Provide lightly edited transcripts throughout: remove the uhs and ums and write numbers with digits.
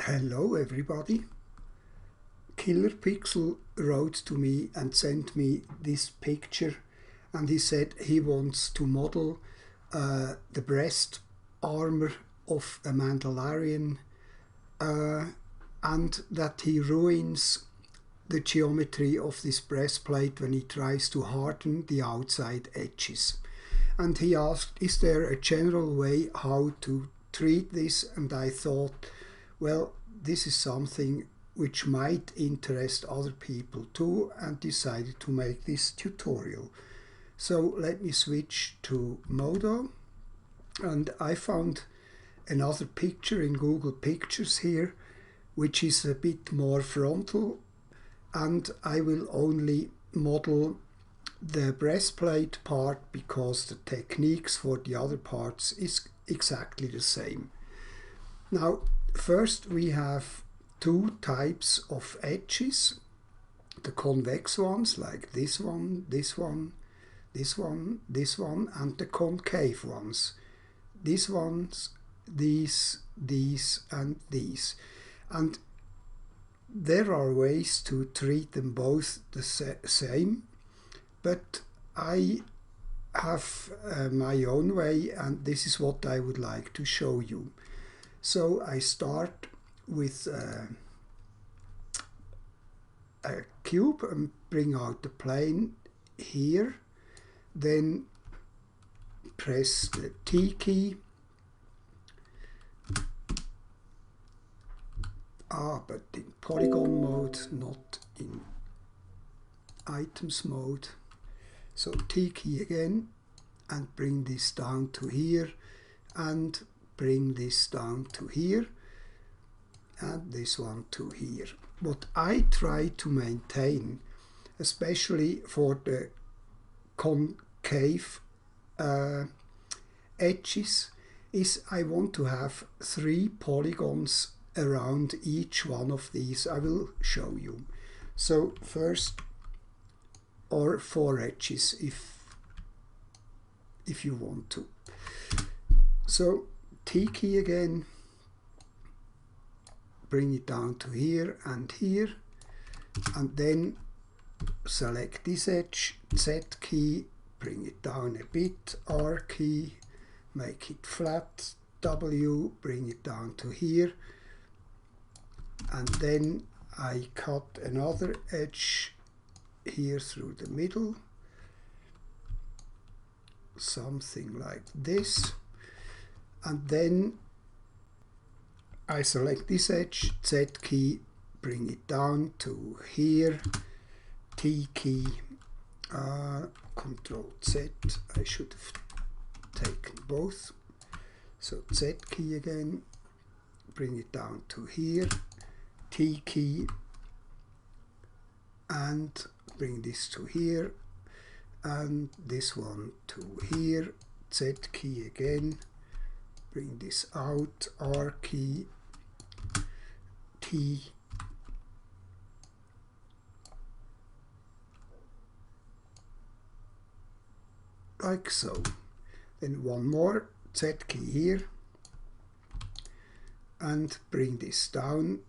Hello everybody. Killerpixel wrote to me and sent me this picture, and he said he wants to model the breast armor of a Mandalorian and that he ruins the geometry of this breastplate when he tries to harden the outside edges. And he asked, is there a general way how to treat this? And I thought, well, this is something which might interest other people too, and decided to make this tutorial. So let me switch to Modo, and I found another picture in Google Pictures here, which is a bit more frontal, and I will only model the breastplate part because the techniques for the other parts is exactly the same. Now, first we have two types of edges, the convex ones like this one, this one, this one, this one, and the concave ones, these ones, these, and these. And there are ways to treat them both the same, but I have my own way, and this is what I would like to show you. So I start with a cube and bring out the plane here, then press the T key, but in polygon mode, not in items mode. So T key again, and bring this down to here, and bring this down to here, and this one to here. What I try to maintain, especially for the concave edges, is I want to have 3 polygons around each one of these. I will show you. So first, or 4 edges if you want to. So T key again, bring it down to here, and then select this edge, Z key, bring it down a bit, R key, make it flat, W, bring it down to here, and then I cut another edge here through the middle, something like this, and then I select this edge, Z key, bring it down to here, T key, Control Z, I should have taken both, so Z key again, bring it down to here, T key, and bring this to here, and this one to here, Z key again, bring this out, R key, T, like so. Then one more, Z key here, and bring this down,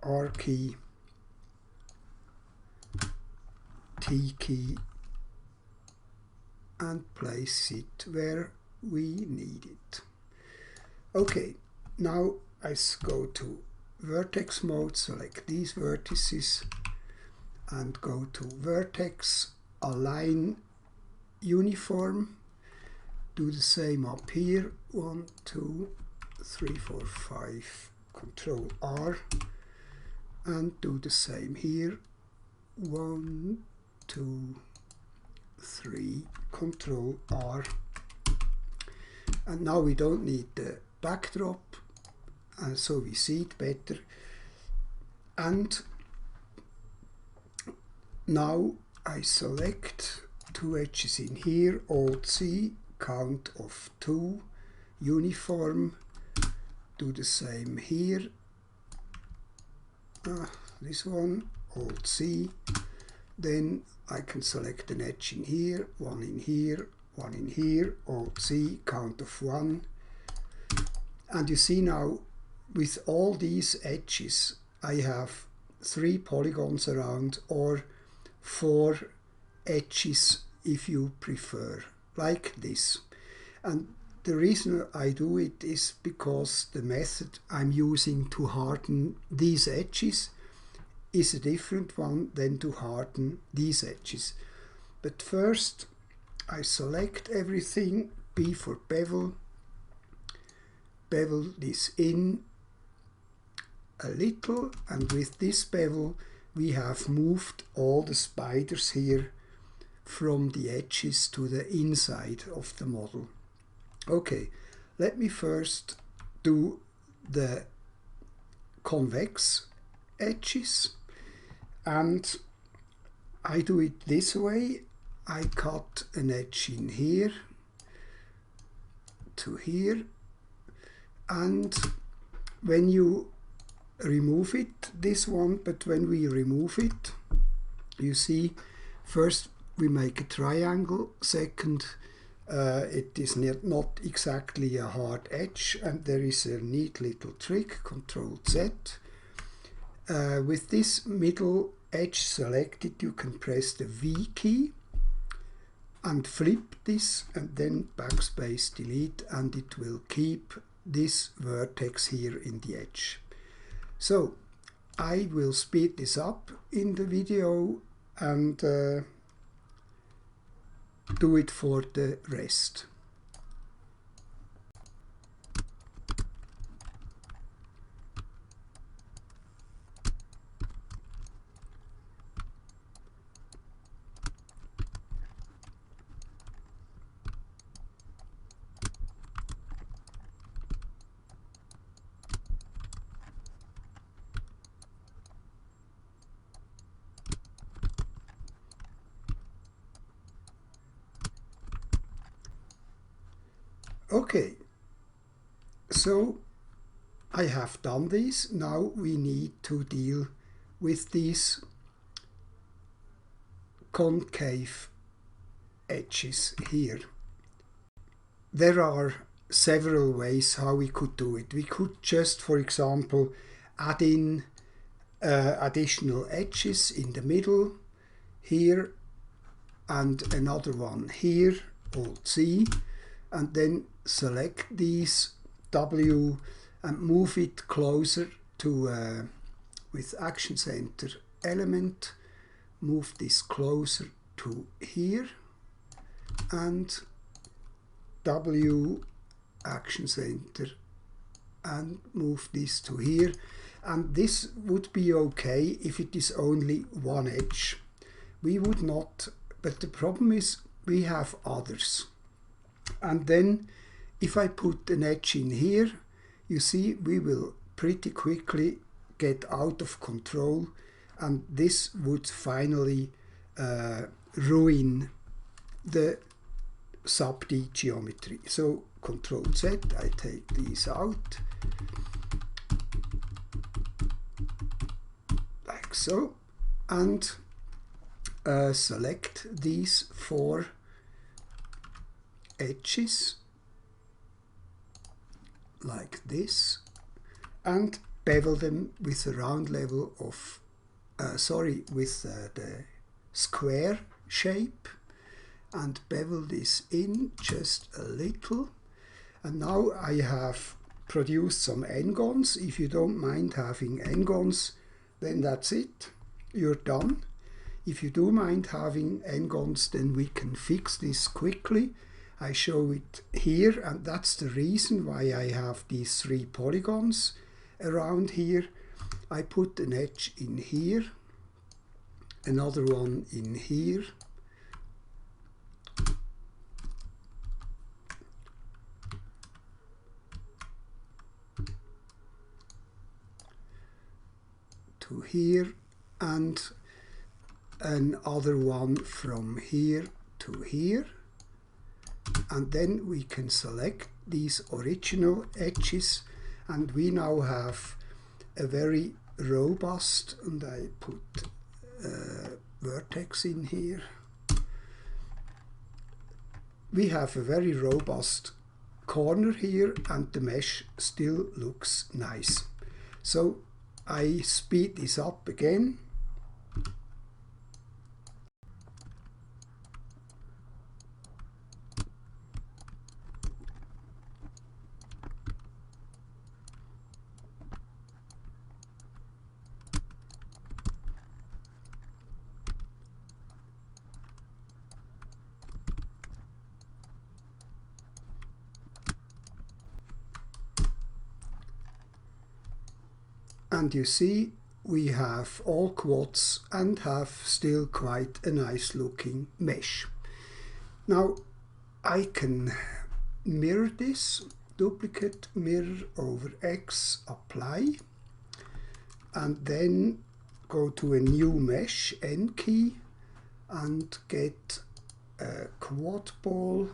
R key, T key, and place it where we need it. Okay, now I go to vertex mode, select these vertices, and go to vertex, align uniform, do the same up here, 1, 2, 3, 4, 5, Control R, and do the same here, 1, 2, 3, Control R. And now we don't need the backdrop, so we see it better. And now I select 2 edges in here, Alt C, count of 2, uniform, do the same here, this one, Alt C, then I can select an edge in here, one in here, one in here, Alt C, count of 1, and you see now with all these edges I have 3 polygons around, or 4 edges if you prefer, like this. And the reason I do it is because the method I'm using to harden these edges is a different one than to harden these edges. But first I select everything, B for bevel, bevel this in a little, and with this bevel we have moved all the spiders here from the edges to the inside of the model. Okay, let me first do the convex edges, and I do it this way. I cut an edge in here to here, and when you remove it, this one, but when we remove it, you see, first we make a triangle, second it is not exactly a hard edge, and there is a neat little trick, Ctrl Z. With this middle edge selected, you can press the V key and flip this, and then backspace delete, and it will keep this vertex here in the edge. So I will speed this up in the video and do it for the rest. Okay, so I have done this. Now we need to deal with these concave edges here. There are several ways how we could do it. We could just, for example, add in additional edges in the middle here and another one here, Alt C, and then select these W and move it closer to, with Action Center element, move this closer to here, and W Action Center and move this to here. And this would be okay if it is only one edge. We would not, but the problem is we have others. And then if I put an edge in here, you see we will pretty quickly get out of control, and this would finally ruin the sub-D geometry. So Ctrl Z, I take these out, like so, and select these 4 edges like this, and bevel them with a round level of, with the square shape, and bevel this in just a little. And now I have produced some n-gons. If you don't mind having n-gons, then that's it, you're done. If you do mind having n-gons, then we can fix this quickly. I show it here, and that's the reason why I have these 3 polygons around here. I put an edge in here, another one in here, to here, and another one from here to here. And then we can select these original edges, and we now have a very robust, and I put vertex in here. We have a very robust corner here, and the mesh still looks nice. So I speed this up again. And you see we have all quads and have still quite a nice looking mesh. Now I can mirror this, duplicate, mirror over X, apply, and then go to a new mesh, N key, and get a quad ball,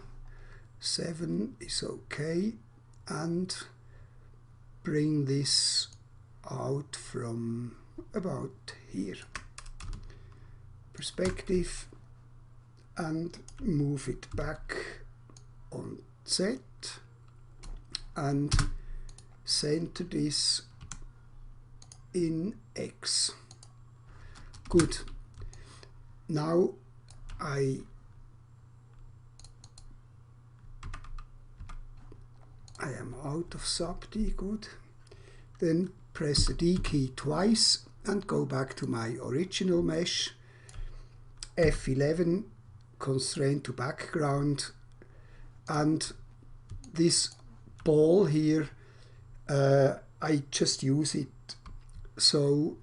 7 is okay, and bring this out from about here. Perspective, and move it back on Z and center this in X. Good. Now I am out of sub D, good. Then press the D key twice and go back to my original mesh. F11, constraint to background, and this ball here, I just use it so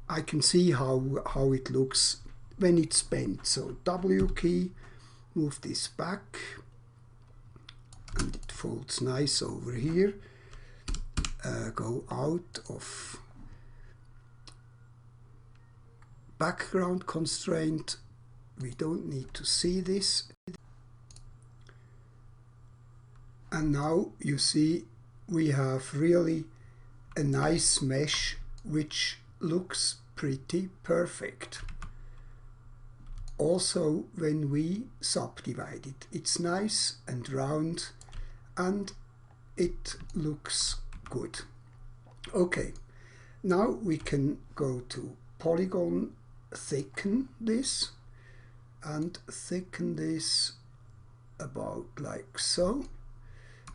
I can see how it looks when it's bent. So W key, move this back, and it folds nice over here. Go out of background constraint. We don't need to see this. And now you see we have really a nice mesh which looks pretty perfect. Also when we subdivide it, it's nice and round and it looks good. Okay, now we can go to polygon, thicken this, and thicken this about like so,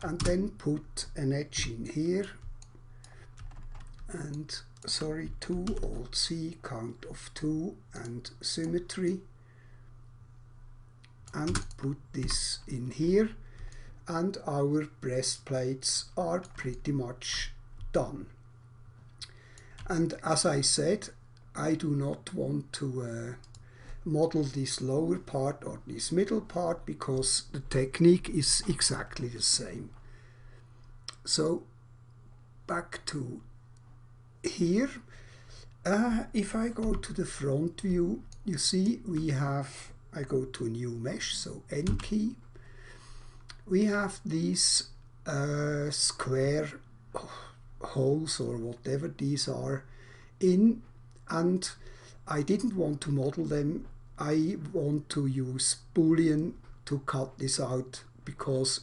and then put an edge in here, and sorry, 2 Alt C, count of 2, and symmetry, and put this in here. And our breastplates are pretty much done. And as I said, I do not want to model this lower part or this middle part because the technique is exactly the same. So back to here. If I go to the front view, you see we have, I go to a new mesh, so N key. We have these square holes or whatever these are in, and I didn't want to model them. I want to use boolean to cut this out because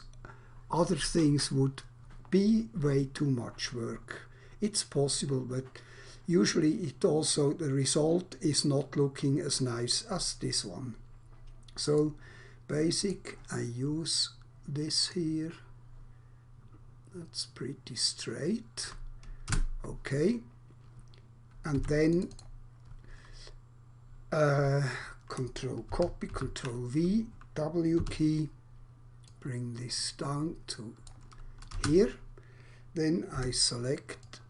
other things would be way too much work. It's possible, but usually it also, the result is not looking as nice as this one. So basic, I use this here. That's pretty straight. Okay, and then Control copy, Control V, W key, bring this down to here. Then I select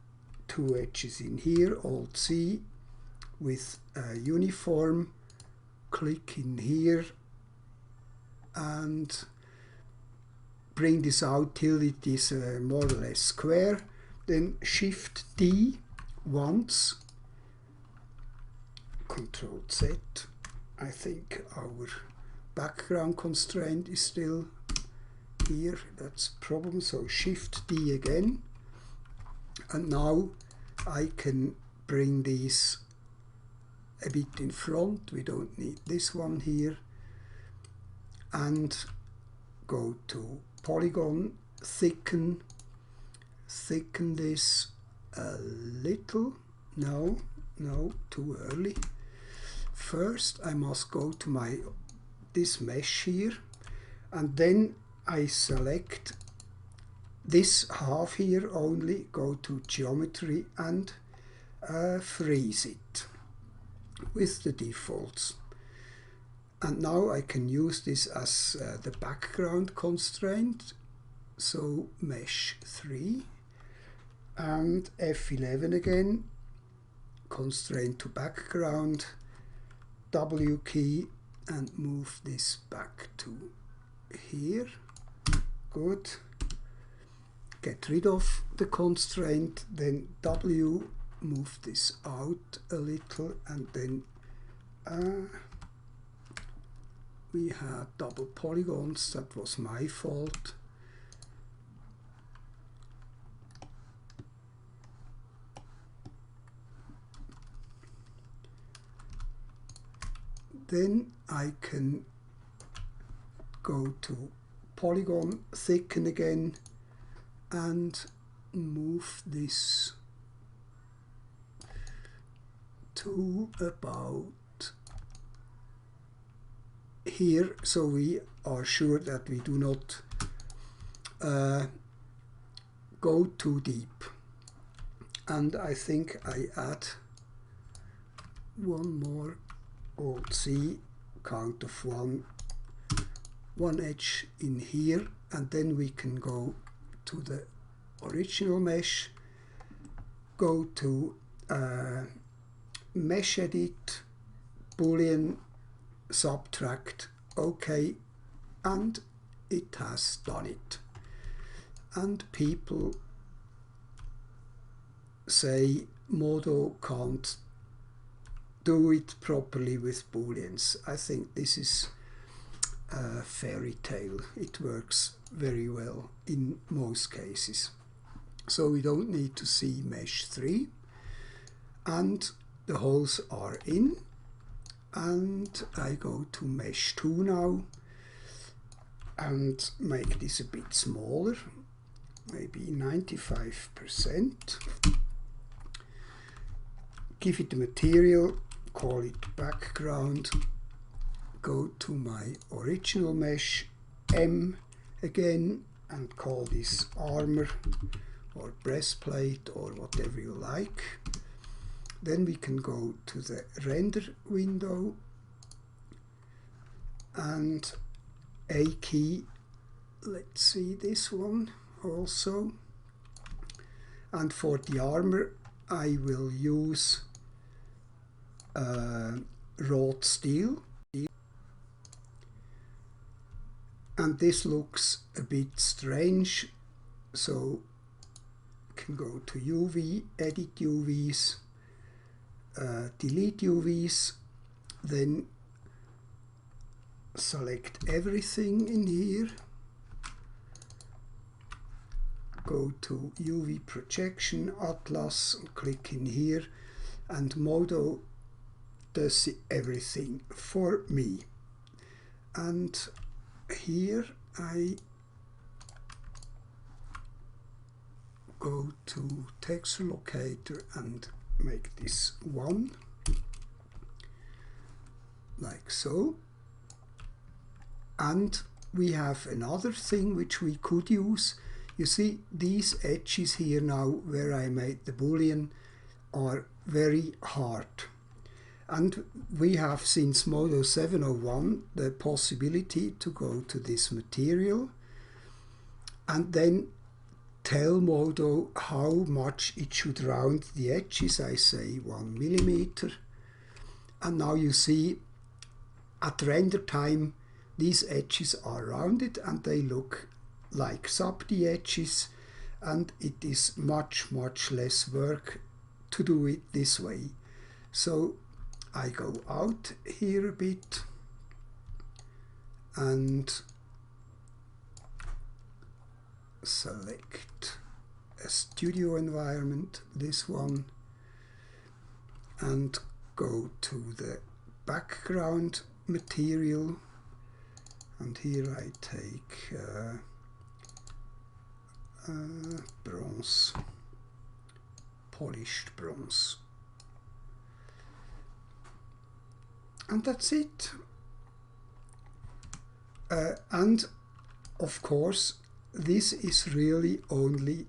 2 edges in here, Alt C with uniform, click in here and bring this out till it is more or less square. Then Shift D once, Control Z. I think our background constraint is still here, that's a problem, so Shift D again. And now I can bring these a bit in front, we don't need this one here, and go to polygon, thicken this a little. No, too early. First I must go to this mesh here, and then I select this half here only, go to geometry and freeze it with the defaults. And now I can use this as the background constraint. So mesh 3 and F11 again, constraint to background, W key, and move this back to here. Good. Get rid of the constraint, then W, move this out a little, and then we had double polygons. That was my fault. Then I can go to polygon, thicken again, and move this to about here, so we are sure that we do not go too deep. And I think I add one more Alt-C, count of one edge in here, and then we can go to the original mesh, go to mesh edit, boolean, subtract, OK, and it has done it. And people say Modo can't do it properly with booleans. I think this is a fairy tale. It works very well in most cases. So we don't need to see mesh 3, and the holes are in. And I go to mesh 2 now and make this a bit smaller, maybe 95%. Give it the material, call it background, go to my original mesh, M again, and call this armor or breastplate or whatever you like. Then we can go to the render window and A key, let's see this one also. And for the armor I will use wrought steel. And this looks a bit strange, so I can go to UV, edit UVs, delete UVs, then select everything in here, go to UV projection, Atlas, and click in here, and Modo does everything for me. And here I go to texture locator and make this 1, like so. And we have another thing which we could use. You see, these edges here now where I made the boolean are very hard. And we have, since Modo 701, the possibility to go to this material and then tell Modo how much it should round the edges. I say 1 millimeter. And now you see at render time these edges are rounded and they look like sub-D edges, and it is much less work to do it this way. So I go out here a bit and select a studio environment, this one, and go to the background material And here I take bronze, polished bronze. And that's it. And of course, this is really only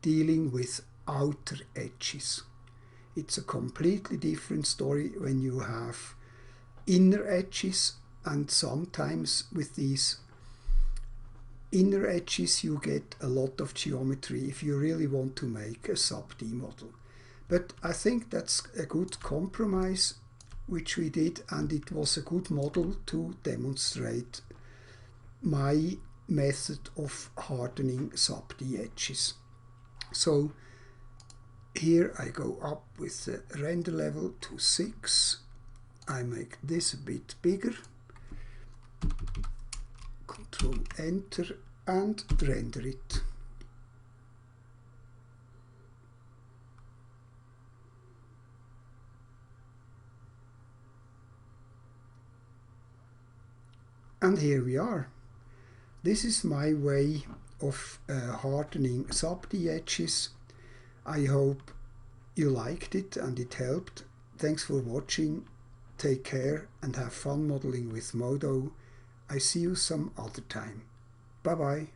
dealing with outer edges. It's a completely different story when you have inner edges, and sometimes with these inner edges you get a lot of geometry if you really want to make a sub-D model. But I think that's a good compromise which we did, and it was a good model to demonstrate my method of hardening sub-D edges. So here I go up with the render level to 6. I make this a bit bigger. Control Enter and render it. And here we are. This is my way of hardening sub-D edges. I hope you liked it and it helped. Thanks for watching. Take care and have fun modeling with Modo. I see you some other time. Bye bye.